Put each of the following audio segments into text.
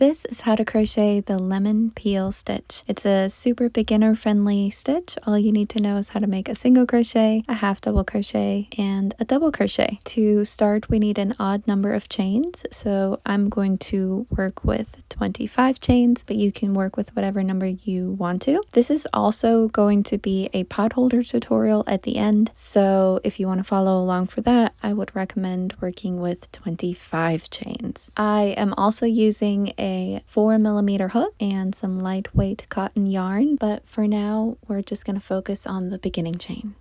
This is how to crochet the lemon peel stitch. It's a super beginner friendly stitch. All you need to know is how to make a single crochet, a half double crochet, and a double crochet. To start, we need an odd number of chains. So I'm going to work with 25 chains, but you can work with whatever number you want to. This is also going to be a pot holder tutorial at the end. So if you want to follow along for that, I would recommend working with 25 chains. I am also using a 4mm hook and some lightweight cotton yarn, but for now we're just going to focus on the beginning chain.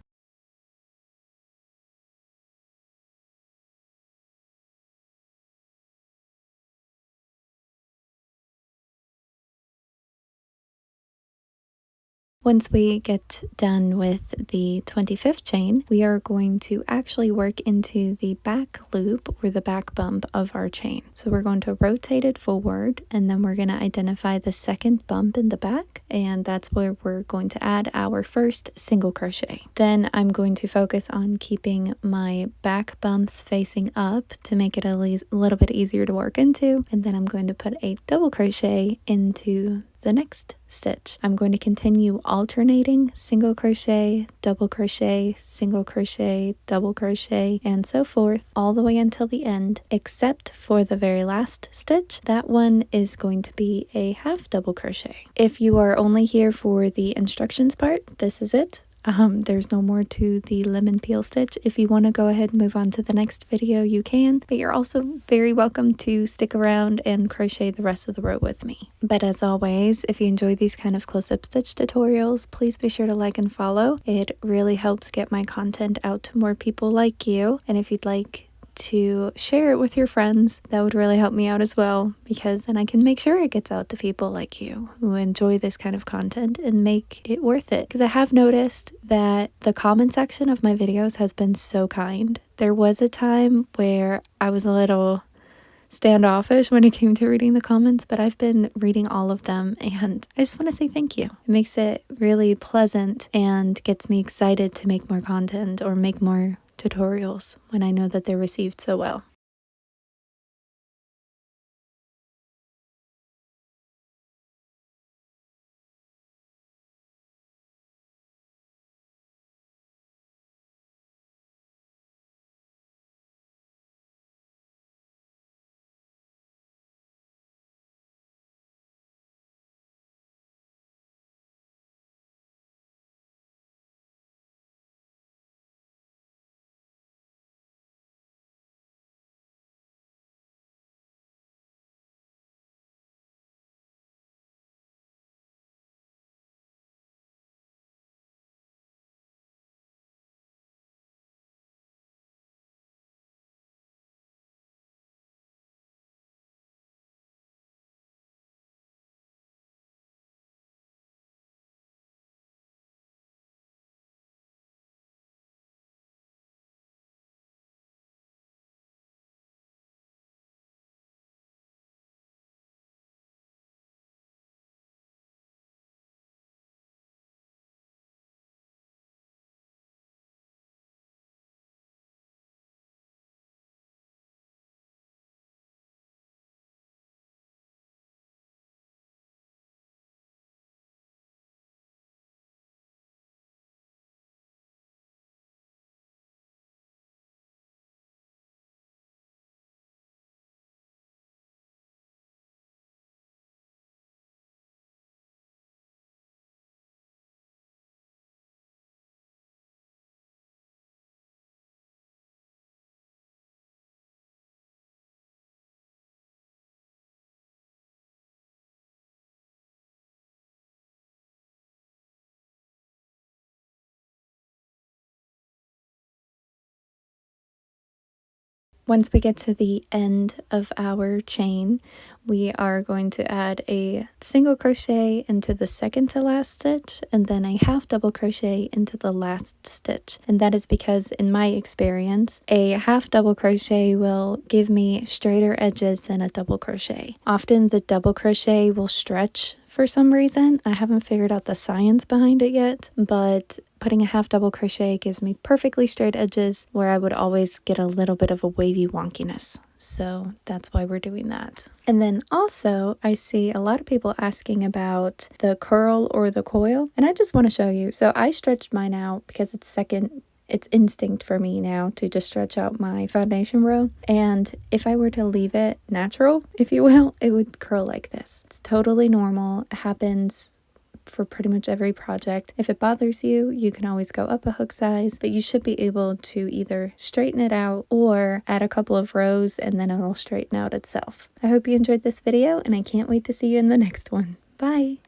Once we get done with the 25th chain, we are going to actually work into the back loop or the back bump of our chain. So we're going to rotate it forward, and then we're going to identify the second bump in the back, and that's where we're going to add our first single crochet. Then I'm going to focus on keeping my back bumps facing up to make it a little bit easier to work into, and then I'm going to put a double crochet into the next stitch. I'm going to continue alternating single crochet, double crochet, single crochet, double crochet, and so forth all the way until the end, except for the very last stitch. That one is going to be a half double crochet. If you are only here for the instructions part, this is it. There's no more to the lemon peel stitch. If you want to go ahead and move on to the next video, you can, but you're also very welcome to stick around and crochet the rest of the row with me. But as always, if you enjoy these kind of close-up stitch tutorials, please be sure to like and follow. It really helps get my content out to more people like you. And if you'd like to share it with your friends, that would really help me out as well, because then I can make sure it gets out to people like you who enjoy this kind of content and make it worth it. Because I have noticed that the comment section of my videos has been so kind. There was a time where I was a little standoffish when it came to reading the comments, but I've been reading all of them, and I just want to say thank you. It makes it really pleasant and gets me excited to make more content or make more tutorials when I know that they're received so well. Once we get to the end of our chain, we are going to add a single crochet into the second to last stitch and then a half double crochet into the last stitch. And that is because in my experience, a half double crochet will give me straighter edges than a double crochet. Often the double crochet will stretch for some reason. I haven't figured out the science behind it yet, but putting a half double crochet gives me perfectly straight edges where I would always get a little bit of a wavy wonkiness. So that's why we're doing that. And then also I see a lot of people asking about the curl or the coil, and I just want to show you. So I stretched mine out because it's instinct for me now to just stretch out my foundation row. And if I were to leave it natural, if you will, it would curl like this. It's totally normal. It happens for pretty much every project. If it bothers you, you can always go up a hook size, but you should be able to either straighten it out or add a couple of rows and then it'll straighten out itself. I hope you enjoyed this video and I can't wait to see you in the next one. Bye!